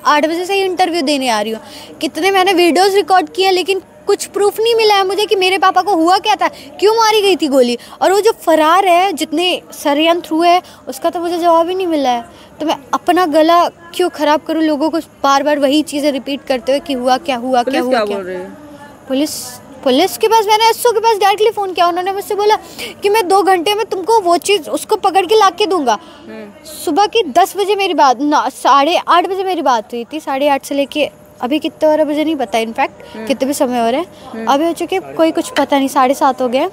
8 बजे से ही इंटरव्यू देने आ रही हूँ। कितने मैंने वीडियोस रिकॉर्ड किए लेकिन कुछ प्रूफ नहीं मिला है मुझे कि मेरे पापा को हुआ क्या था, क्यों मारी गई थी गोली। और वो जो फरार है, जितने षड्यंत्र हुए उसका तो मुझे जवाब ही नहीं मिला है। तो मैं अपना गला क्यों ख़राब करूँ लोगों को बार बार वही चीज़ें रिपीट करते हुए कि हुआ क्या हुआ क्या हुआ क्या। पुलिस के पास, मैंने एसओ के पास डायरेक्टली फ़ोन किया। उन्होंने मुझसे बोला कि मैं 2 घंटे में तुमको वो चीज़ उसको पकड़ के ला के दूँगा। सुबह की 10 बजे मेरी बात, 8:30 बजे मेरी बात हुई थी। 8:30 से लेके अभी कितने हो रहे मुझे नहीं पता, इनफैक्ट कितने भी समय हो रहे हैं अभी हो चुके कोई कुछ पता नहीं, 7:30 हो गए।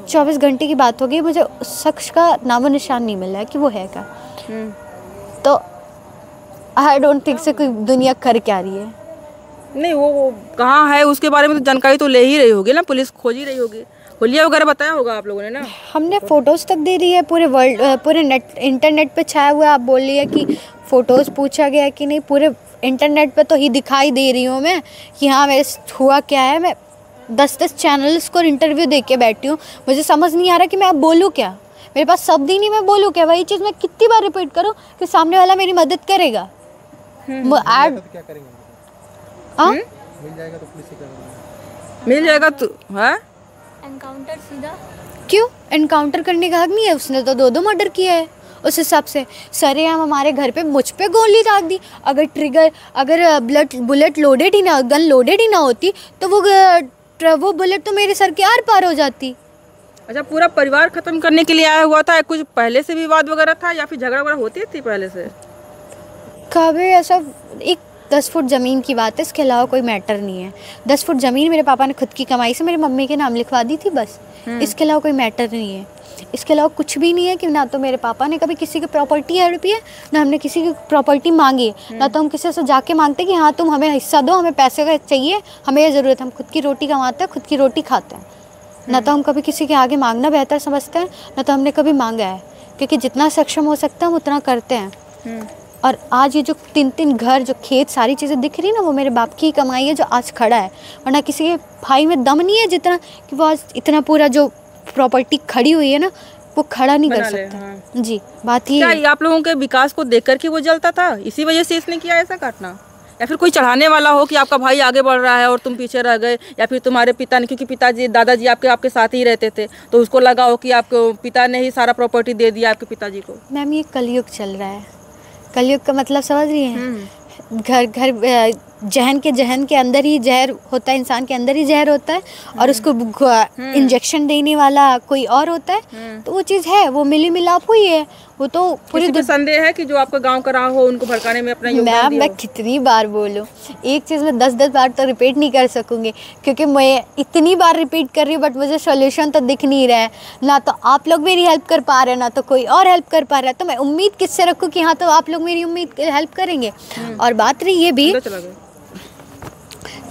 24 घंटे की बात हो गई, मुझे उस शख्स का नामो निशान नहीं मिला है कि वो है क्या। तो आई डोंट थिंक से कोई दुनिया कर क्या रही है। नहीं, वो कहाँ है उसके बारे में तो जानकारी तो ले ही रही होगी ना, पुलिस खोज ही रही होगी। हुलिया वगैरह बताया होगा आप लोगों ने ना। हमने फ़ोटोज़ तक दे दी है, पूरे वर्ल्ड पूरे इंटरनेट पे छाया हुआ है। आप बोल रही है कि फ़ोटोज़ पूछा गया है कि नहीं, पूरे इंटरनेट पे तो ही दिखाई दे रही हूँ मैं कि हाँ मेरे हुआ क्या है। मैं 10 चैनल्स को इंटरव्यू दे के बैठी हूँ, मुझे समझ नहीं आ रहा कि मैं अब बोलूँ क्या। मेरे पास शब्द ही नहीं, मैं बोलूँ क्या। वही चीज़ मैं कितनी बार रिपीट करूँ कि सामने वाला मेरी मदद करेगा। मिल जाएगा तो है एनकाउंटर सीधा। क्यों एनकाउंटर करने का हक नहीं है? उसने तो 2 मर्डर किया है। उस हिसाब से सरेआम हमारे घर पे मुझ पे गोली दाग दी। अगर बुलेट लोडेड ही ना, गन लोडेड ही ना होती तो वो बुलेट तो मेरे सर के आर पार हो जाती। अच्छा, पूरा परिवार खत्म करने के लिए आया हुआ था? कुछ पहले से विवाद वगैरह था या फिर झगड़ा वगैरह होती थी पहले से? कभी ऐसा एक 10 फुट ज़मीन की बात है, इसके अलावा कोई मैटर नहीं है। 10 फुट ज़मीन मेरे पापा ने खुद की कमाई से मेरी मम्मी के नाम लिखवा दी थी बस। इसके अलावा कोई मैटर नहीं है। इसके अलावा कुछ भी नहीं है कि ना तो मेरे पापा ने कभी किसी की प्रॉपर्टी हड़पी है, ना हमने किसी की प्रॉपर्टी मांगी है, ना तो हम किसी से जाके मांगते कि हाँ तुम हमें हिस्सा दो, हमें पैसे का चाहिए, हमें ये ज़रूरत है। हम खुद की रोटी कमाते हैं, खुद की रोटी खाते हैं। ना तो हम कभी किसी के आगे मांगना बेहतर समझते हैं, ना तो हमने कभी मांगा है, क्योंकि जितना सक्षम हो सकता है हम उतना करते हैं। और आज ये जो 3 घर, जो खेत, सारी चीज़ें दिख रही है ना, वो मेरे बाप की कमाई है जो आज खड़ा है। वरना किसी के भाई में दम नहीं है जितना कि वो आज इतना पूरा जो प्रॉपर्टी खड़ी हुई है ना, वो खड़ा नहीं कर सकता। हाँ। जी, बात ही क्या आप लोगों के विकास को देख कर के वो जलता था, इसी वजह से इसने किया ऐसा काटना? या फिर कोई चढ़ाने वाला हो कि आपका भाई आगे बढ़ रहा है और तुम पीछे रह गए, या फिर तुम्हारे पिता ने, क्योंकि पिताजी दादाजी आपके साथ ही रहते थे, तो उसको लगा हो कि आपके पिता ने ही सारा प्रॉपर्टी दे दिया आपके पिताजी को? मैम, ये कलयुग चल रहा है। कलयुग का मतलब समझ रही हैं? घर जहन के अंदर ही जहर होता है, इंसान के अंदर ही जहर होता है और उसको इंजेक्शन देने वाला कोई और होता है। तो वो चीज़ है, वो मिली मिलाप हुई है। वो तो पूरी संदेह है कि जो आपका गांव का रहा हो उनको भड़काने में अपना योगदान दिया हो। मैं कितनी बार बोलूँ, एक चीज़ में 10 बार तो रिपीट नहीं कर सकूँगी, क्योंकि मैं इतनी बार रिपीट कर रही हूँ बट मुझे सोल्यूशन तो दिख नहीं रहा है। ना तो आप लोग मेरी हेल्प कर पा रहे हैं, ना तो कोई और हेल्प कर पा रहा है। तो मैं उम्मीद किससे रखूँ कि हाँ तो आप लोग मेरी उम्मीद हेल्प करेंगे। और बात रही ये भी,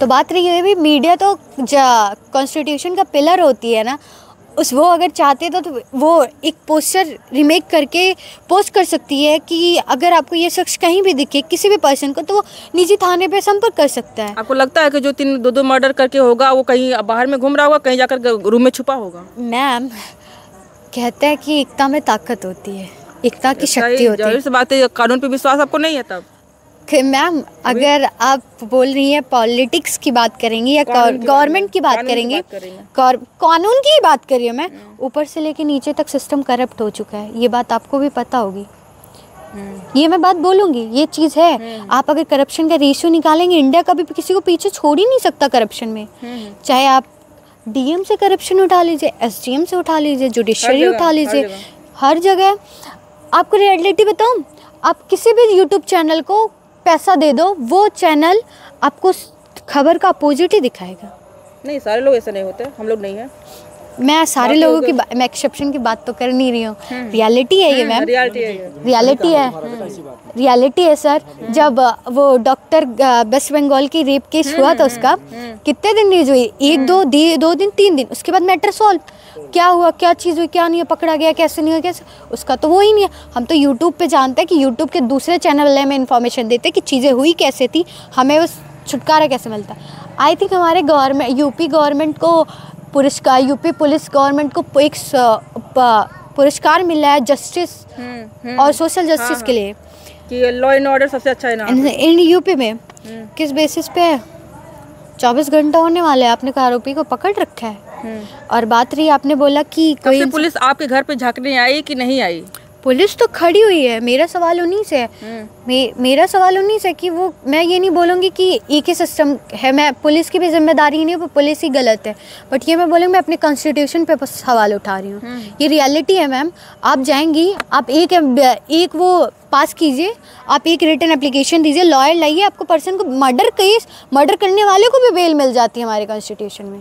तो बात रही है भी, मीडिया तो कॉन्स्टिट्यूशन का पिलर होती है ना, वो अगर चाहते तो वो एक पोस्टर रिमेक करके पोस्ट कर सकती है कि अगर आपको ये शख्स कहीं भी दिखे, किसी भी पर्सन को, तो वो निजी थाने पे संपर्क कर सकता है। आपको लगता है कि जो 2 मर्डर करके होगा वो कहीं बाहर में घूम रहा होगा, कहीं जाकर रूम में छुपा होगा? मैम, कहते हैं कि एकता में ताकत होती है, एकता की शक्ति होती है। जाहिर सी बात है, कानून पे विश्वास आपको नहीं है तब? मैम, अगर आप बोल रही हैं पॉलिटिक्स की बात करेंगी या गवर्नमेंट की बात करेंगे, कानून की बात कर रही हूँ मैं, ऊपर से लेके नीचे तक सिस्टम करप्ट हो चुका है। ये बात आपको भी पता होगी। ये मैं बात बोलूँगी, ये चीज़ है। आप अगर करप्शन का रेशियो निकालेंगे, इंडिया कभी किसी को पीछे छोड़ ही नहीं सकता करप्शन में। चाहे आप डीएम से करप्शन उठा लीजिए, एसडीएम से उठा लीजिए, जुडिशरी उठा लीजिए, हर जगह। आपको रियलिटी बताऊँ, आप किसी भी यूट्यूब चैनल को पैसा दे दो, वो चैनल आपको खबर का अपोजिट ही दिखाएगा। नहीं, सारे लोग ऐसे नहीं होते, हम लोग नहीं है। मैं सारे लोगों की मैं एक्सेप्शन की बात तो कर नहीं रही हूँ, रियलिटी है ये मैम, रियलिटी है सर। जब वो डॉक्टर वेस्ट बंगाल की रेप केस हुआ था, उसका कितने दिन न्यूज हुई? 1-2 दिन 3 दिन, उसके बाद मैटर सॉल्व। क्या हुआ, क्या चीज़ हुई, क्या नहीं है, पकड़ा गया, कैसे नहीं हुआ, कैसे, उसका तो वो ही नहीं है। हम तो यूट्यूब पे जानते हैं कि यूट्यूब के दूसरे चैनल में इन्फॉर्मेशन देते कि चीज़ें हुई कैसे थी, हमें उस छुटकारा कैसे मिलता। आई थिंक हमारे गवर्नमेंट, यूपी गवर्नमेंट को पुरस्कार, यूपी पुलिस गवर्नमेंट को एक पुरस्कार मिला है जस्टिस और सोशल जस्टिस के लिए। कि लॉ एंड ऑर्डर सबसे अच्छा है ना इन यूपी में किस बेसिस पे है? 24 घंटा होने वाले हैं, आपने कहा आरोपी को पकड़ रखा है। और बात रही, आपने बोला कि कोई पुलिस आपके घर पे झांकने आई कि नहीं आई? पुलिस तो खड़ी हुई है। मेरा सवाल उन्हीं से है, मेरा सवाल उन्हीं से कि वो, मैं ये नहीं बोलूँगी कि एक ही सिस्टम है, मैं पुलिस की भी जिम्मेदारी नहीं है, पुलिस ही गलत है, बट ये मैं बोलूँगी मैं अपने कॉन्स्टिट्यूशन पे सवाल उठा रही हूँ। ये रियलिटी है मैम। आप जाएंगी, आप एक वो पास कीजिए, आप एक रिटन एप्लीकेशन दीजिए, लॉयर लाइए, आपको पर्सन को मर्डर करने वाले को भी बेल मिल जाती है हमारे कॉन्स्टिट्यूशन में।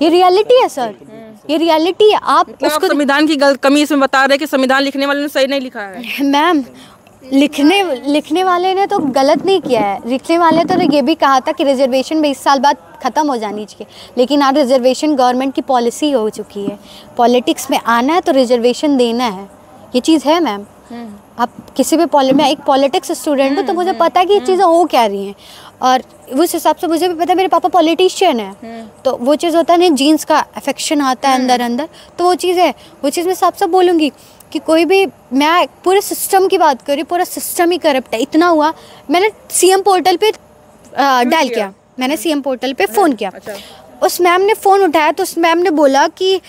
ये रियलिटी है सर, ये रियलिटी है। आप उसको संविधान की कमी इसमें बता रहे हैं कि संविधान लिखने वाले ने सही नहीं लिखा है। मैम लिखने वाले ने तो गलत नहीं किया है। लिखने वाले तो ये भी कहा था कि रिजर्वेशन 20 साल बाद ख़त्म हो जानी चाहिए, लेकिन आज रिजर्वेशन गवर्नमेंट की पॉलिसी हो चुकी है। पॉलिटिक्स में आना है तो रिजर्वेशन देना है, ये चीज़ है मैम। आप किसी भी मैं एक पॉलिटिक्स स्टूडेंट हूँ, तो मुझे पता है कि ये चीज़ें हो क्या रही हैं, और उस हिसाब से मुझे भी पता है मेरे पापा पॉलिटिशियन है, तो वो चीज़ होता है ना, जीन्स का अफेक्शन आता है अंदर, तो वो चीज़ है। वो चीज़ मैं साफ बोलूँगी कि कोई भी, मैं पूरे सिस्टम की बात कर रही हूँ, पूरा सिस्टम ही करप्ट है। इतना हुआ, मैंने सीएम पोर्टल पे डायल किया, मैंने सीएम पोर्टल पे फ़ोन किया। उस मैम ने फ़ोन उठाया तो उस मैम ने बोला कि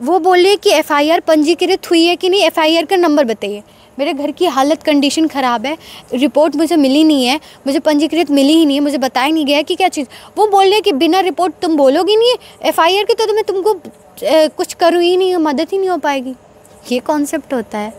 वो बोले कि एफआईआर पंजीकृत हुई है कि नहीं, एफआईआर का नंबर बताइए। मेरे घर की हालत कंडीशन ख़राब है, रिपोर्ट मुझे मिली नहीं है, मुझे पंजीकृत मिली ही नहीं है, मुझे बताया नहीं गया कि क्या चीज़। वो बोल रहे कि बिना रिपोर्ट तुम बोलोगी नहीं एफआईआर की, तो मैं तुमको कुछ करूँ ही नहीं, मदद ही नहीं हो पाएगी। ये कॉन्सेप्ट होता है।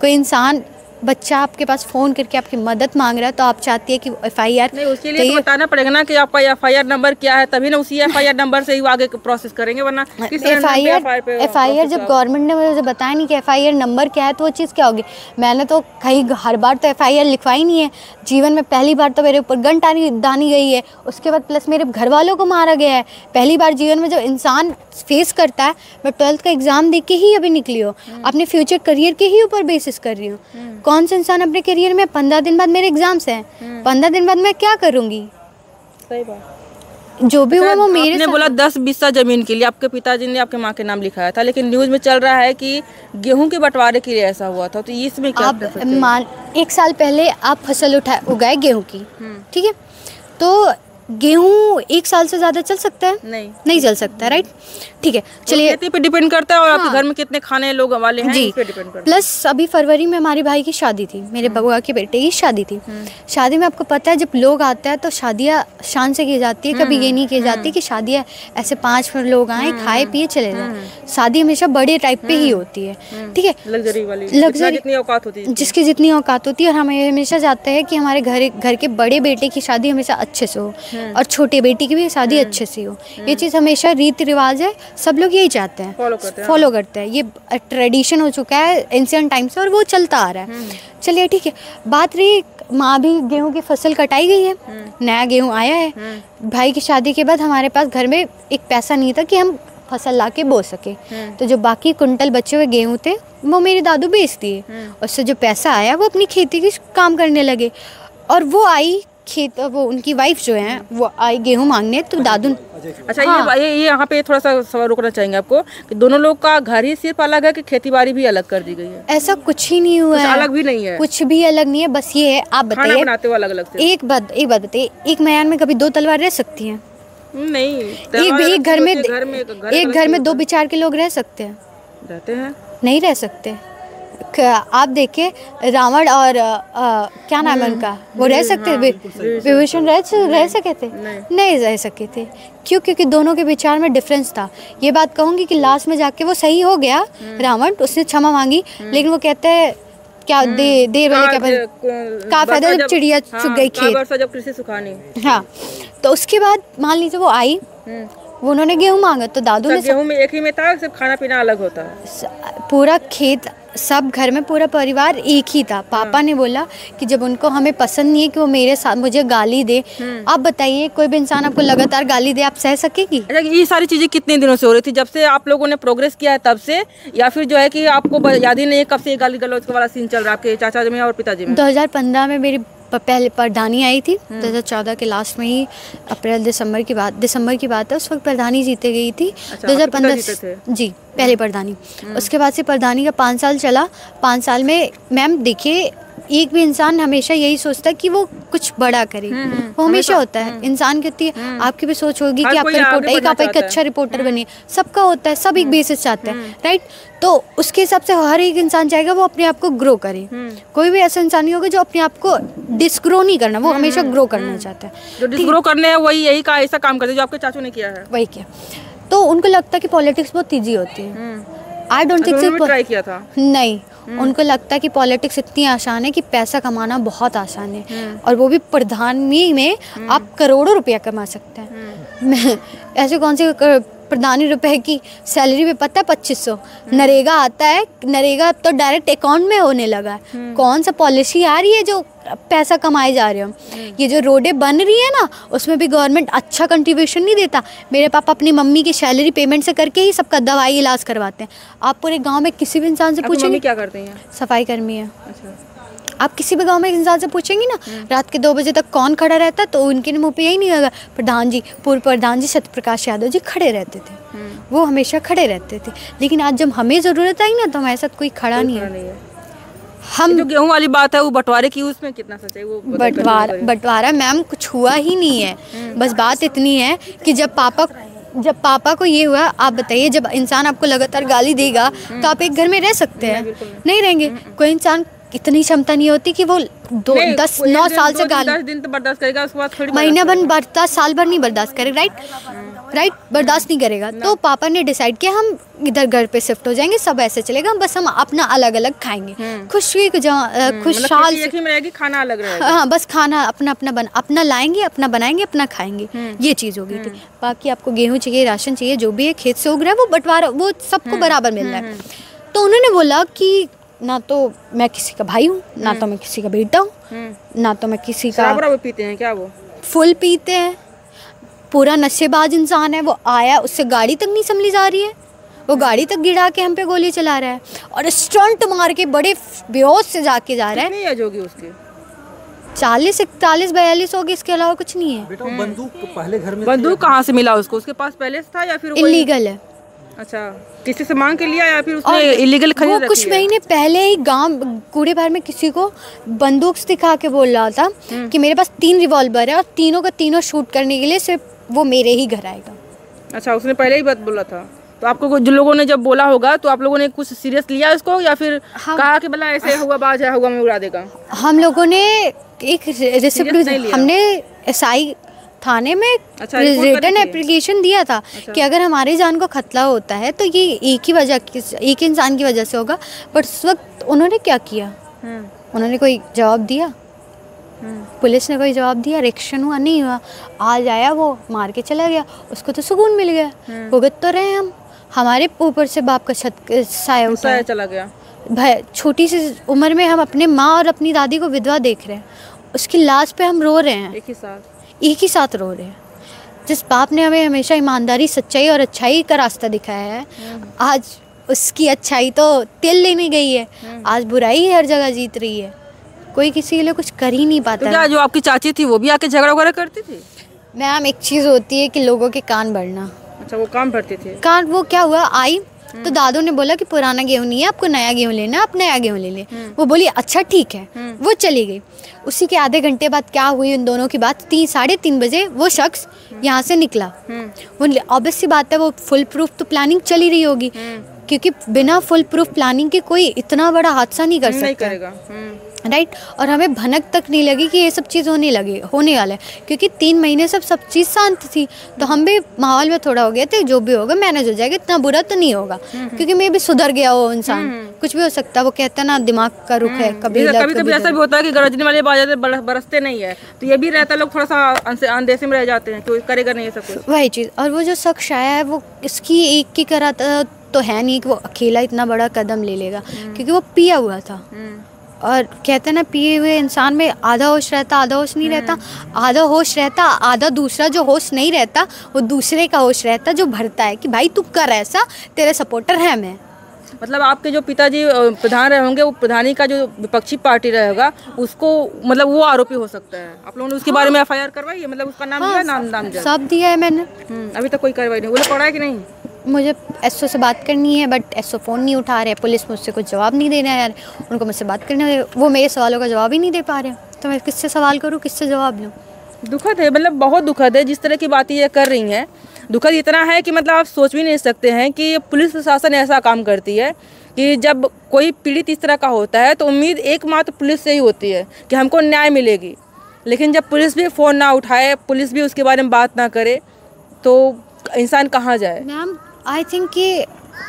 कोई इंसान, बच्चा आपके पास फ़ोन करके आपकी मदद मांग रहा है, तो आप चाहती है कि एफआईआर नहीं, उसके लिए तो बताना पड़ेगा ना कि आपका एफआईआर नंबर क्या है, तभी ना उसी एफआईआर नंबर से ही आगे प्रोसेस करेंगे, वरना एफआईआर जब गवर्नमेंट ने मुझे बताया नहीं कि एफआईआर नंबर क्या है, तो वो चीज़ क्या होगी। मैंने तो कहीं हर बार तो एफआईआर लिखवाई नहीं है, जीवन में पहली बार तो मेरे ऊपर गन दानी गई है, उसके बाद प्लस मेरे घर वालों को मारा गया है। पहली बार जीवन में जब इंसान फेस करता है, मैं 12th का एग्ज़ाम दे के ही अभी निकली हूँ, अपने फ्यूचर करियर के ही ऊपर बेसिस कर रही हूँ। कौन सा इंसान अपने करियर में 15 दिन बाद मेरे एग्जाम्स हैं, 15 दिन बाद मैं क्या करूँगी। सही बात। जो भी हुआ वो मेरे आपने बोला 10 बिस्सा जमीन के लिए आपके पिताजी ने आपके माँ के नाम लिखाया था, लेकिन न्यूज़ में चल रहा है कि गेहूं के बंटवारे के लिए ऐसा हुआ था, तो इसमें क्या आप 1 साल पहले आप फसल उगाए गेहूं की, ठीक है, तो गेहूं 1 साल से ज़्यादा चल सकता है? नहीं चल सकता, राइट। ठीक है, चलिए, खेती पे डिपेंड करता है और आपके घर में कितने खाने लोग वाले हैं, इस पे डिपेंड करता है। प्लस अभी फरवरी में हमारे भाई की शादी थी, मेरे बउआ के बेटे की शादी थी। शादी में आपको पता है जब लोग आते हैं तो शादियाँ शान से की जाती है, कभी ये नहीं की जाती कि शादियाँ ऐसे 5 लोग आए, खाए पिए चले जाए। शादी हमेशा बड़े टाइप पे ही होती है, ठीक है, लग्जरी वाली, जितनी औकात होती है, जिसकी जितनी औकात होती है। और हम हमेशा चाहते हैं कि हमारे घर के बड़े बेटे की शादी हमेशा अच्छे से हो और छोटे बेटी की भी शादी अच्छे से हो। ये चीज़ हमेशा रीति रिवाज है, सब लोग यही चाहते हैं, फॉलो करते हैं। ये ट्रेडिशन हो चुका है एंशिएंट टाइम से और वो चलता आ रहा है। चलिए ठीक है, बात रही, माँ भी गेहूं की फसल कटाई गई है, नया गेहूं आया है। भाई की शादी के बाद हमारे पास घर में एक पैसा नहीं था कि हम फसल ला के बो सके, तो जो बाकी कुंटल बचे हुए गेहूं थे वो मेरे दादू बेच दिए। उससे जो पैसा आया वो अपनी खेती की काम करने लगे, और वो आई वो उनकी वाइफ जो है वो आई गेहूं मांगने, तो दादू। अच्छा, हाँ। ये यहाँ पे थोड़ा सा सवाल रोकना चाहेंगे आपको कि दोनों लोग का घर ही सिर्फ अलग है कि खेती बाड़ी भी अलग कर दी गई है? ऐसा कुछ ही नहीं हुआ है, अलग भी नहीं है, कुछ भी अलग नहीं है, बस ये है। आप बताइए, बनाते हो अलग अलग से? एक बात बताइए, एक मैदान में कभी 2 तलवार रह सकती हैं? नहीं। एक घर में 2 विचार के लोग रह सकते हैं? रहते हैं? नहीं रह सकते। आप देखिए रावण और क्या नाम है उनका, वो रह सकते थे? विभीषण रह सके थे? नहीं रह सके थे। क्यों? क्योंकि दोनों के विचार में डिफरेंस था। ये बात कहूँगी कि लास्ट में जाके वो सही हो गया, रावण, उसने क्षमा मांगी, लेकिन वो कहते हैं क्या देर वाले क्या फायदा जब चिड़िया चुग गई खेत, जब कृषि सुखानी। हाँ, तो उसके बाद मान लीजिए वो आई, वो उन्होंने गेहूं मांगा, तो दादू ने गेहूं में एक ही में था, सिर्फ खाना पीना अलग होता है? पूरा खेत, सब घर में पूरा परिवार एक ही था। पापा ने बोला कि जब उनको हमें पसंद नहीं है कि वो मेरे साथ मुझे गाली दे। आप बताइए, कोई भी इंसान आपको लगातार गाली दे, आप सह सकेगी? अच्छा, ये सारी चीज़ें कितने दिनों से हो रही थी? जब से आप लोगों ने प्रोग्रेस किया है तब से, या फिर जो है कि आपको याद ही नहीं है कब से गाली गलौज वाला सीन चल रहा है आपके चाचा जी में और पिताजी में? 2015 में मेरी पहले प्रधानी आई थी, 2014 के लास्ट में ही, दिसंबर की बात है, उस वक्त प्रधानी जीते गई थी। 2015 जी, पहले प्रधानी। उसके बाद से प्रधानी का 5 साल चला। 5 साल में मैम देखिए, एक भी इंसान हमेशा यही सोचता है कि वो कुछ बड़ा करे, वो हमेशा होता है। इंसान की होती है, आपकी भी सोच होगी कि आपका रिपोर्टर, आप एक अच्छा रिपोर्टर बनिए, सबका होता है, सब एक बेसिस चाहते हैं, राइट। तो उसके हिसाब से हर एक इंसान चाहेगा वो अपने आप को ग्रो करे। कोई भी ऐसा इंसान नहीं होगा जो अपने आप को डिसग्रो नहीं करना, वो हमेशा ग्रो करना चाहता है। जो डिसग्रो करने हैं वही यही का ऐसा काम करते हैं जो आपके चाचू ने किया है, वही किया। तो उनको लगता है कि पॉलिटिक्स बहुत ईजी होती है। आई डोंट थिंक ट्राई किया था, नहीं, उनको लगता है कि पॉलिटिक्स इतनी आसान है कि पैसा कमाना बहुत आसान है, और वो भी प्रधानी में आप करोड़ों रुपया कमा सकते हैं। ऐसे कौन से प्रधानी रुपए की सैलरी पे पता है 2500। नरेगा आता है, नरेगा तो डायरेक्ट अकाउंट में होने लगा है। कौन सा पॉलिसी आ रही है जो पैसा कमाए जा रहे हो? ये जो रोडें बन रही है ना, उसमें भी गवर्नमेंट अच्छा कंट्रीब्यूशन नहीं देता। मेरे पापा अपनी मम्मी की सैलरी पेमेंट से करके ही सबका दवाई इलाज करवाते हैं। आप पूरे गांव में किसी भी इंसान से पूछेंगे, क्या करते हैं? सफाई कर्मी है। अच्छा। आप किसी भी गांव में इंसान से पूछेंगी ना, रात के 2 बजे तक कौन खड़ा रहता, तो उनके मुंह पे यही नहीं होगा, प्रधान जी, पूर्व प्रधान जी सत्यप्रकाश यादव जी खड़े रहते थे। वो हमेशा खड़े रहते थे। लेकिन आज जब हमें ज़रूरत आई ना, तो हमारे साथ कोई खड़ा नहीं है। हम जो गेहूं वाली बात है वो बंटवारे की, उसमें कितना सच है? वो बंटवारा मैम कुछ हुआ ही नहीं है। बस बात इतनी है कि जब पापा को ये हुआ, आप बताइए, जब इंसान आपको लगातार गाली देगा तो आप एक घर में रह सकते हैं? नहीं रहेंगे। कोई इंसान इतनी क्षमता नहीं होती कि वो 9 साल से गाली, 10 दिन तो बर्दाश्त करेगा, उसके बाद थोड़ी महीना भर बर्दाश्त, साल भर नहीं बर्दाश्त करेगा, राइट, बर्दाश्त नहीं करेगा। तो पापा ने डिसाइड किया हम इधर घर पे शिफ्ट हो जाएंगे, सब ऐसे चलेगा, बस हम अपना अलग अलग खाएंगे, खुशहाल से खाना अलग रहेगा। हाँ, बस खाना अपना लाएंगे, अपना बनाएंगे, अपना खाएंगे, ये चीज़ हो गई थी। बाकी आपको गेहूँ चाहिए, राशन चाहिए, जो भी है खेत से उग रहा है वो बंटवारा, वो सबको बराबर मिल रहा है। तो उन्होंने बोला कि ना तो मैं किसी का भाई हूँ, ना तो मैं किसी का बेटा हूँ, ना तो मैं किसी का। शराब पीते हैं क्या? वो फुल पीते हैं, पूरा नशेबाज इंसान है। वो आया, उससे गाड़ी तक नहीं संभली जा रही है, वो गाड़ी तक गिरा के हम पे गोली चला रहा है और स्टंट मार के बड़े बेहोश से जाके जा रहा है। कितनी एज होगी उसकी? 40, 41, 42 होगी, इसके अलावा कुछ नहीं है। बेटा बंदूक पहले घर में, बंदूक कहाँ से मिला उसको? उसके पास पहले से था या फिर इलीगल है? अच्छा, किसी से मांग के लिया या फिर उसने इलीगल खरीद रखी है? कुछ महीने पहले ही गांव कूड़े भर में किसी को बंदूक दिखा के बोल रहा था कि मेरे पास 3 रिवॉल्वर है और तीनों का तीनों शूट करने के लिए सिर्फ वो मेरे ही घर आएगा। अच्छा, उसने पहले ही बात बोला था। तो आपको जो लोगों ने जब बोला होगा तो आप लोगों ने कुछ सीरियस लिया इसको, या फिर कहा कि भला ऐसे हुआ बाज है, हुआ मैं उड़ा देगा? हम लोगों ने एक रिसिप्ट, हमने एसआई थाने में रिटन एप्लीकेशन दिया था कि अगर हमारी जान को खतरा होता है तो ये एक इंसान की वजह से होगा। बट उस वक्त उन्होंने क्या किया? उन्होंने कोई जवाब दिया? पुलिस ने कोई जवाब दिया? रिएक्शन हुआ? नहीं हुआ। आज आया वो मार के चला गया, उसको तो सुकून मिल गया। भुगत तो रहे हम, हमारे ऊपर से बाप का छत साया उठाया चला गया। भाई छोटी सी उम्र में हम अपने माँ और अपनी दादी को विधवा देख रहे हैं, उसकी लाश पे हम रो रहे हैं, एक ही साथ रो रहे हैं। जिस बाप ने हमें हमेशा ईमानदारी, सच्चाई और अच्छाई का रास्ता दिखाया है, आज उसकी अच्छाई तो तिल लेने गई है। आज बुराई हर जगह जीत रही है, कोई किसी के लिए कुछ कर ही नहीं पाता। तो क्या जो आपकी चाची थी वो भी आके झगड़ा वगैरह करती थी? मैम एक चीज़ होती है कि लोगों के कान भरना। अच्छा, वो कान भरते थे? कान, वो क्या हुआ, आई तो दादू ने बोला कि पुराना गेहूँ नहीं है, आपको नया गेहूँ लेना, आप नया गेहूँ ले लें। वो बोली अच्छा ठीक है, वो चली गई। उसी के आधे घंटे बाद क्या हुई उन दोनों की बात, 3-3:30 बजे वो शख्स यहाँ से निकला। वो ऑब्वियस सी बात है, वो फुल प्रूफ तो प्लानिंग चली रही होगी, क्योंकि बिना फुल प्रूफ प्लानिंग के कोई इतना बड़ा हादसा नहीं कर सकता, राइट। और हमें भनक तक नहीं लगी कि ये सब चीज़ होने वाला है, क्योंकि 3 महीने सब चीज़ शांत थी। तो हम भी माहौल में थोड़ा हो गए थे, जो भी होगा मैनेज हो जाएगा, इतना बुरा तो नहीं होगा, क्योंकि मैं भी सुधर गया वो इंसान। कुछ भी हो सकता है, वो कहता ना दिमाग का रुख है, कभी ऐसा भी होता है कि गरजने वाले बाजार बरसते नहीं है, तो ये भी रहता है, लोग थोड़ा सा अंदेशे में रह जाते हैं, कोई करेगा नहीं सब कुछ, वही चीज़। और वो जो शख्स आया है वो इसकी एक की करा तो है नहीं कि वो अकेला इतना बड़ा कदम ले लेगा, क्योंकि वो पिया हुआ था। और कहते हैं ना, पिए हुए इंसान में आधा होश रहता, आधा होश नहीं रहता, आधा होश रहता, आधा दूसरा जो होश नहीं रहता वो दूसरे का होश रहता, जो भरता है कि भाई तू कर ऐसा, तेरे सपोर्टर है मैं। मतलब आपके जो पिताजी प्रधान रहे होंगे, वो प्रधानी का जो विपक्षी पार्टी रहेगा उसको, मतलब वो आरोपी हो सकता है। आप लोगों ने उसके बारे में FIR करवाई है? मतलब उसका नाम दिया, नाम सब दिया है मैंने। अभी तक कोई कार्रवाई नहीं? वो पड़ा है कि नहीं? मुझे एसओ से बात करनी है, बट एसओ फ़ोन नहीं उठा रहे, पुलिस मुझसे कुछ जवाब नहीं दे रहे हैं, उनको मुझसे बात करना है, वो मेरे सवालों का जवाब ही नहीं दे पा रहे, तो मैं किससे सवाल करूँ, किससे जवाब लूँ। दुखद है, मतलब बहुत दुखद है जिस तरह की बातें ये कर रही हैं। दुखद इतना है कि मतलब आप सोच भी नहीं सकते हैं कि पुलिस प्रशासन ऐसा काम करती है कि जब कोई पीड़ित इस तरह का होता है तो उम्मीद एकमात्र पुलिस से ही होती है कि हमको न्याय मिलेगी, लेकिन जब पुलिस भी फ़ोन ना उठाए, पुलिस भी उसके बारे में बात ना करे, तो इंसान कहाँ जाए। मैम आई थिंक कि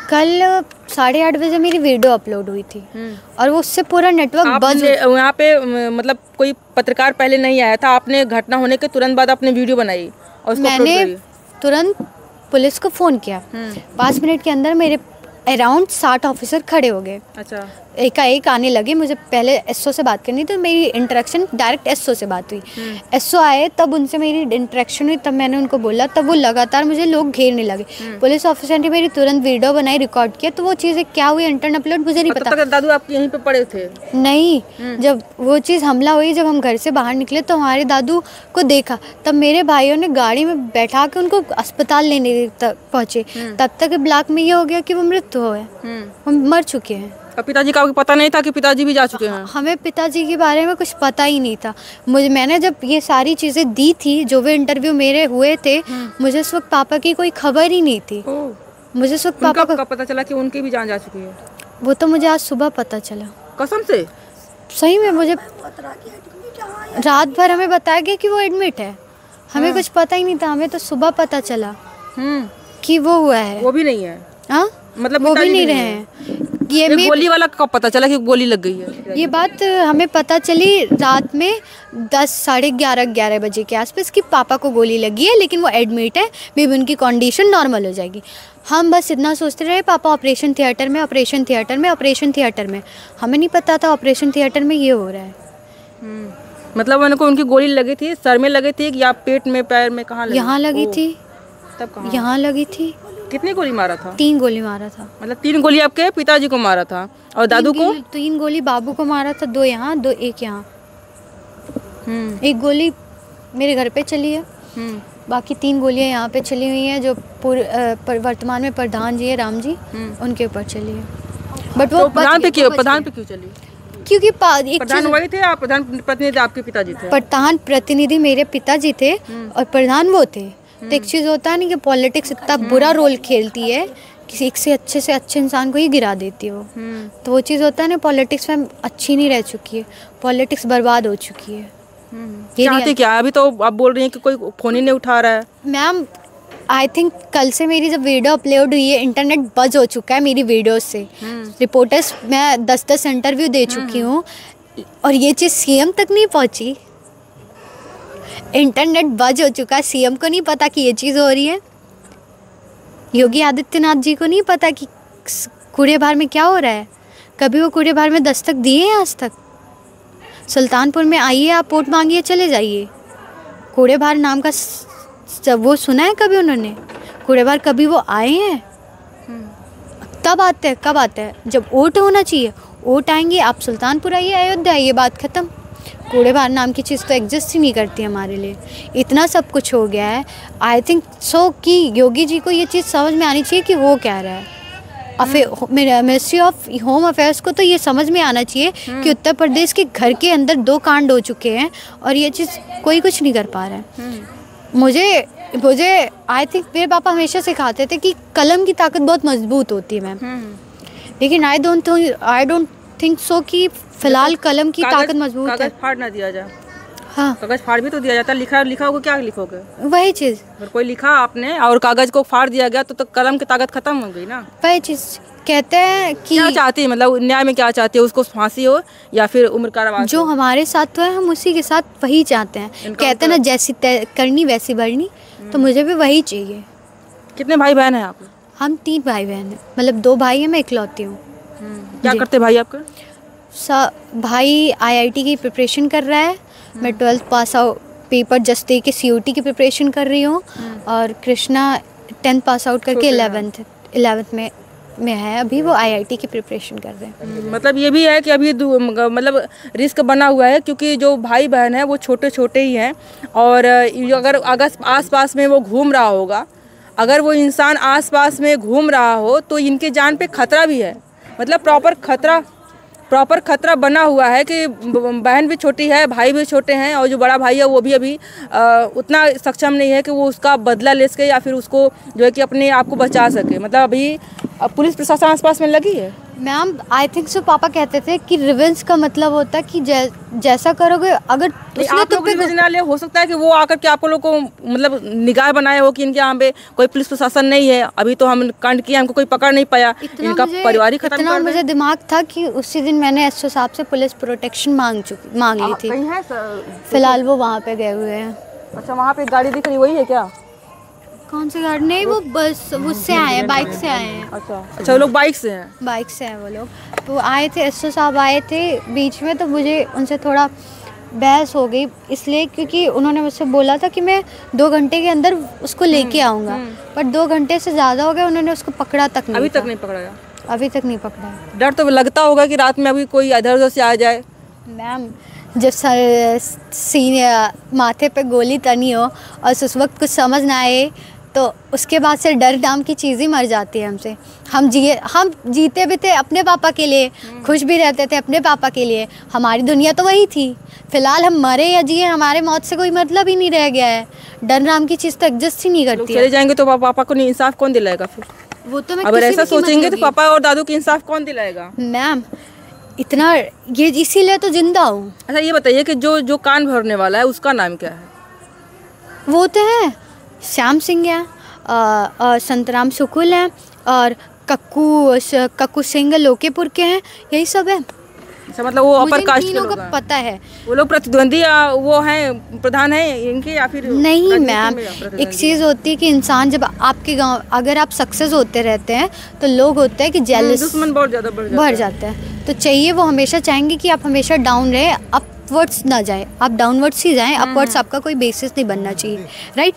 कल 8:30 बजे मेरी वीडियो अपलोड हुई थी और वो उससे पूरा नेटवर्क बंद। यहाँ पे मतलब कोई पत्रकार पहले नहीं आया था, आपने घटना होने के तुरंत बाद अपने वीडियो बनाई और उसको अपलोड करी। मैंने तुरंत पुलिस को फ़ोन किया, 5 मिनट के अंदर मेरे अराउंड 60 ऑफिसर खड़े हो गए। अच्छा। एकाएक आने लगे, मुझे पहले एसओ से बात करनी, तो मेरी इंटरेक्शन डायरेक्ट एसओ से बात हुई। एसओ आए तब उनसे मेरी इंटरेक्शन हुई, तब मैंने उनको बोला, तब वो लगातार मुझे लोग घेरने लगे। पुलिस ऑफिसर ने मेरी तुरंत वीडियो बनाई, रिकॉर्ड किया, तो वो चीज़ें क्या हुई इंटरनेट अपलोड मुझे नहीं पता। दादू आप यहीं पे पड़े थे? नहीं, जब वो चीज़ हमला हुई, जब हम घर से बाहर निकले तो हमारे दादू को देखा, तब मेरे भाइयों ने गाड़ी में बैठा के उनको अस्पताल लेने पहुँचे। तब तक ब्लॉक में ये हो गया कि वो मृत्यु हो है, हम मर चुके हैं। पिताजी का पता नहीं था कि पिताजी भी जा चुके हैं? हमें पिताजी के बारे में कुछ पता ही नहीं था। मैंने जब ये सारी चीज़ें दी थी, जो भी इंटरव्यू मेरे हुए थे, मुझे उस वक्त पापा की कोई खबर ही नहीं थी। मुझे उस वक्त पापा का पता चला कि उनकी भी जान जा चुकी है? वो तो मुझे आज सुबह पता चला। कसम से? सही में मुझे रात भर हमें बताया गया कि वो एडमिट है, हमें कुछ पता ही नहीं था। हमें तो सुबह पता चला कि वो हुआ है। वो भी नहीं है? हाँ, मतलब वो भी नहीं रहे हैं। ये गोली वाला कब पता चला कि गोली लग गई है? ये बात हमें पता चली रात में 10 साढ़े 11 बजे के आसपास कि पापा को गोली लगी है, लेकिन वो एडमिट है, मे बी उनकी कंडीशन नॉर्मल हो जाएगी। हम बस इतना सोचते रहे, पापा ऑपरेशन थिएटर में, ऑपरेशन थिएटर में, ऑपरेशन थिएटर में। हमें नहीं पता था ऑपरेशन थिएटर में ये हो रहा है। मतलब उनको उनकी गोली लगी थी, सर में लगी थी या पेट में, पैर में, कहाँ लगी? यहाँ लगी थी। तब कहाँ? यहाँ लगी थी। कितनी गोली मारा था? 3 गोली मारा था। मतलब 3 गोली आपके पिताजी को मारा था और दादू को? 3 गोली बाबू को मारा था, 2 यहाँ, 2 एक यहाँ। 1 गोली मेरे घर पे चली है, बाकी 3 गोलियाँ यहाँ पे चली हुई हैं, जो वर्तमान में प्रधान जी है, राम जी, उनके ऊपर चली है। बट वो प्रधान पे क्यों चली? क्योंकि प्रधान वही थे, आप प्रधान प्रतिनिधि आपके पिताजी थे? प्रधान प्रतिनिधि मेरे पिताजी थे और प्रधान वो थे। तो एक चीज़ होता है नहीं कि पॉलिटिक्स इतना बुरा रोल खेलती है, किसी एक से अच्छे इंसान को ही गिरा देती है वो। तो वो चीज़ होता है ना, पॉलिटिक्स में अच्छी नहीं रह चुकी है, पॉलिटिक्स बर्बाद हो चुकी है। चाहते क्या? अभी तो आप बोल रही हैं कि कोई फ़ोन ही नहीं उठा रहा है। मैम आई थिंक कल से मेरी जब वीडियो अपलोड हुई है, इंटरनेट बज हो चुका है मेरी वीडियो से। रिपोर्टर्स मैं 10-10 इंटरव्यू दे चुकी हूँ और ये चीज़ सीएम तक नहीं पहुँची। इंटरनेट बज हो चुका है, सीएम को नहीं पता कि ये चीज़ हो रही है, योगी आदित्यनाथ जी को नहीं पता कि कूड़ेभार में क्या हो रहा है। कभी वो कूड़ेभार में दस्तक दिए हैं आज तक? सुल्तानपुर में आइए, आप वोट मांगिए, चले जाइए। कूड़ेभार नाम का वो सुना है कभी उन्होंने? कूड़ेभार कभी वो आए हैं? तब आते हैं, कब आते हैं? जब वोट होना चाहिए। वोट आएंगे, आप सुल्तानपुर आइए, अयोध्या आइए, बात ख़त्म। कूड़ेभार नाम की चीज़ तो एग्जिस्ट ही नहीं करती हमारे लिए। इतना सब कुछ हो गया है। आई थिंक सो कि योगी जी को ये चीज़ समझ में आनी चाहिए कि वो क्या रहा है। मिनिस्ट्री ऑफ होम अफेयर्स को तो ये समझ में आना चाहिए कि उत्तर प्रदेश के घर के अंदर 2 कांड हो चुके हैं और ये चीज़ कोई कुछ नहीं कर पा रहा है। मुझे आई थिंक मेरे पापा हमेशा सिखाते थे कि कलम की ताकत बहुत मजबूत होती है मैम, लेकिन आई डोंट थिंक सो कि फिलहाल कलम की ताकत मजबूत है। कागज फाड़ ना दिया जाए। हाँ, कागज फाड़ भी तो दिया जाता है। लिखा होगा, क्या लिखोगे? वही चीज़। अगर कोई लिखा आपने और कागज को फाड़ दिया गया तो कलम की ताकत खत्म हो गई ना। वही चीज़ कहते हैं कि क्या चाहती है, मतलब न्याय में क्या चाहती है? उसको फांसी हो या फिर उम्र कारावास? जो हमारे साथ हुआ है हम उसी के साथ वही चाहते हैं। कहते हैं ना, जैसी करनी वैसी भरनी, तो मुझे भी वही चाहिए। कितने भाई बहन हैं आप? हम 3 भाई बहन हैं, मतलब 2 भाई हैं, मैं इकलौती हूँ। क्या करते भाई आपका? भाई IIT की प्रिपरेशन कर रहा है, मैं 12th pass out paper just they के COT की प्रिपरेशन कर रही हूँ, और कृष्णा 10th पास आउट करके 11th में है अभी, वो IIT की प्रिपरेशन कर रहे हैं। मतलब ये भी है कि अभी मतलब रिस्क बना हुआ है, क्योंकि जो भाई बहन है वो छोटे छोटे ही हैं, और अगर आस पास में वो घूम रहा होगा, अगर वो इंसान आसपास में घूम रहा हो तो इनके जान पे खतरा भी है, मतलब प्रॉपर खतरा बना हुआ है कि बहन भी छोटी है, भाई भी छोटे हैं, और जो बड़ा भाई है वो भी अभी उतना सक्षम नहीं है कि वो उसका बदला ले सके या फिर उसको जो है कि अपने आप को बचा सके। मतलब अभी पुलिस प्रशासन आसपास में लगी है। मैम आई थिंक सो पापा कहते थे कि रिवेंज का मतलब होता है कि जैसा करोगे, अगर उसने आप लोग रिवेंज ना ले, हो सकता है कि वो आकर के आप लोग को मतलब निगाह बनाए हो कि इनके यहाँ पे कोई पुलिस प्रशासन नहीं है, अभी तो हम कांड किया, हमको कोई पकड़ नहीं पाया, इनका परिवार ही खत्म कर दिया। मुझे दिमाग था कि उसी दिन मैंने एसओ साहब से पुलिस प्रोटेक्शन मांग ली थी। फिलहाल वो वहाँ पे गए हुए हैं। अच्छा, वहाँ पे गाड़ी दिख रही वही है क्या? कौन सी गाड़ी? नहीं, वो बस उससे आए हैं, बाइक से आए हैं। अच्छा, वो लोग बाइक से हैं वो लोग। तो आए थे, एसओ साहब आए थे बीच में, तो मुझे उनसे थोड़ा बहस हो गई, इसलिए क्योंकि उन्होंने मुझसे बोला था कि मैं 2 घंटे के अंदर उसको लेके आऊँगा, पर 2 घंटे से ज़्यादा हो गए, उन्होंने उसको पकड़ा तक नहीं। अभी तक नहीं पकड़ा। डर तो लगता होगा कि रात में अभी कोई इधर उधर से आ जाए। मैम जब सीने माथे पे गोली तनी हो और उस वक्त कुछ समझ ना आए, तो उसके बाद से डर नाम की चीज़ ही मर जाती है हमसे। हम जीते भी थे अपने पापा के लिए, खुश भी रहते थे अपने पापा के लिए, हमारी दुनिया तो वही थी। फिलहाल हम मरे या जिए, हमारे मौत से कोई मतलब ही नहीं रह गया है। डर नाम की चीज़ तो एग्जिस्ट ही नहीं करती। चले जाएंगे तो पापा को इंसाफ कौन दिलाएगा फिर? वो तो मैं अगर ऐसा सोचेंगे तो पापा और दादू को इंसाफ कौन दिलाएगा? मैम इतना ये इसीलिए तो जिंदा हूँ। अच्छा, ये बताइए कि जो कान भरने वाला है उसका नाम क्या है? वो तो है श्याम सिंह है, संतराम सुकुल है, और कक्कू सिंह लोकेपुर के हैं, यही सब है। अच्छा, मतलब वो अपर कास्ट के लोग का पता है। वो लोग प्रतिद्वंदी वो हैं, प्रधान हैं इनके या फिर नहीं? मैम एक चीज़ होती है कि इंसान जब आपके गांव अगर आप सक्सेस होते रहते हैं तो लोग होते हैं कि जेलस, दुश्मन बहुत ज़्यादा बढ़ जाते हैं। तो चाहिए वो हमेशा चाहेंगे कि आप हमेशा डाउन रहे, अपवर्ड्स ना जाए, आप डाउनवर्ड्स ही जाएं, अपवर्ड्स आपका कोई बेसिस नहीं बनना चाहिए, राइट?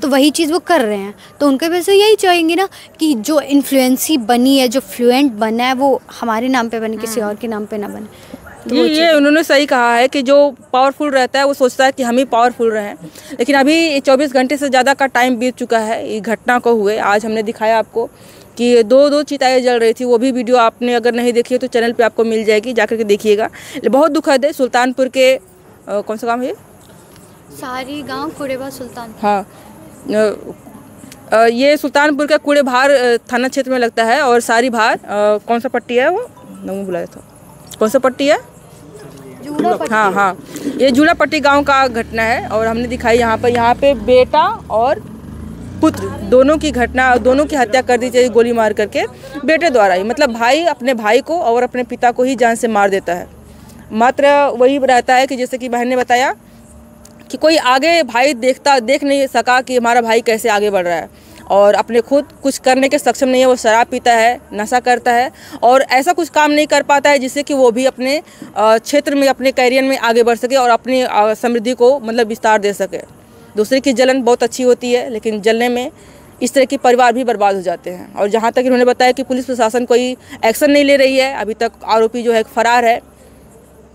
तो वही चीज़ वो कर रहे हैं, तो उनके वजह से यही चाहेंगे ना कि जो इन्फ्लुएंसी बनी है, जो फ्लुएंट बना है, वो हमारे नाम पे बने, किसी और के नाम पे ना बने। तो ये उन्होंने सही कहा है कि जो पावरफुल रहता है वो सोचता है कि हम ही पावरफुल रहें, लेकिन अभी 24 घंटे से ज़्यादा का टाइम बीत चुका है ये घटना को हुए। आज हमने दिखाया आपको कि दो चिताएं जल रही थी, वो भी वीडियो आपने अगर नहीं देखी है तो चैनल पे आपको मिल जाएगी, जाकर के देखिएगा। बहुत दुखद है। सुल्तानपुर के कौन सा गाँव है? सारी गाँव कुड़ेबा सुल्तान। हाँ, ये सुल्तानपुर का कुड़ेभार थाना क्षेत्र में लगता है, और सारी भार कौन सा पट्टी है वो नहीं बुलाया था, कौन सा पट्टी है? हाँ, ये जूड़ा पट्टी गांव का घटना है, और हमने दिखाई यहाँ पे बेटा और पुत्र दोनों की हत्या कर दी चाहिए गोली मार करके, बेटे द्वारा ही। मतलब भाई अपने भाई को और अपने पिता को ही जान से मार देता है। मात्र वही रहता है कि जैसे कि बहन ने बताया कि कोई आगे भाई देख नहीं सका कि हमारा भाई कैसे आगे बढ़ रहा है, और अपने खुद कुछ करने के सक्षम नहीं है। वो शराब पीता है, नशा करता है, और ऐसा कुछ काम नहीं कर पाता है जिससे कि वो भी अपने क्षेत्र में, अपने कैरियर में आगे बढ़ सके और अपनी समृद्धि को मतलब विस्तार दे सके। दूसरे की जलन बहुत अच्छी होती है, लेकिन जलने में इस तरह के परिवार भी बर्बाद हो जाते हैं। और जहाँ तक इन्होंने बताया कि पुलिस प्रशासन कोई एक्शन नहीं ले रही है, अभी तक आरोपी जो है फरार है।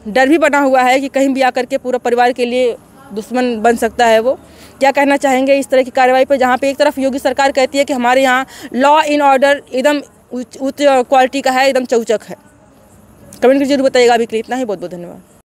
डर भी बना हुआ है कि कहीं भी आकर के पूरा परिवार के लिए दुश्मन बन सकता है। वो क्या कहना चाहेंगे इस तरह की कार्रवाई पर, जहाँ पे एक तरफ योगी सरकार कहती है कि हमारे यहाँ लॉ इन ऑर्डर एकदम उच्च क्वालिटी का है, एकदम चौचक है। कमेंट करके जरूर बताइएगा। अभी के लिए इतना ही, बहुत बहुत धन्यवाद।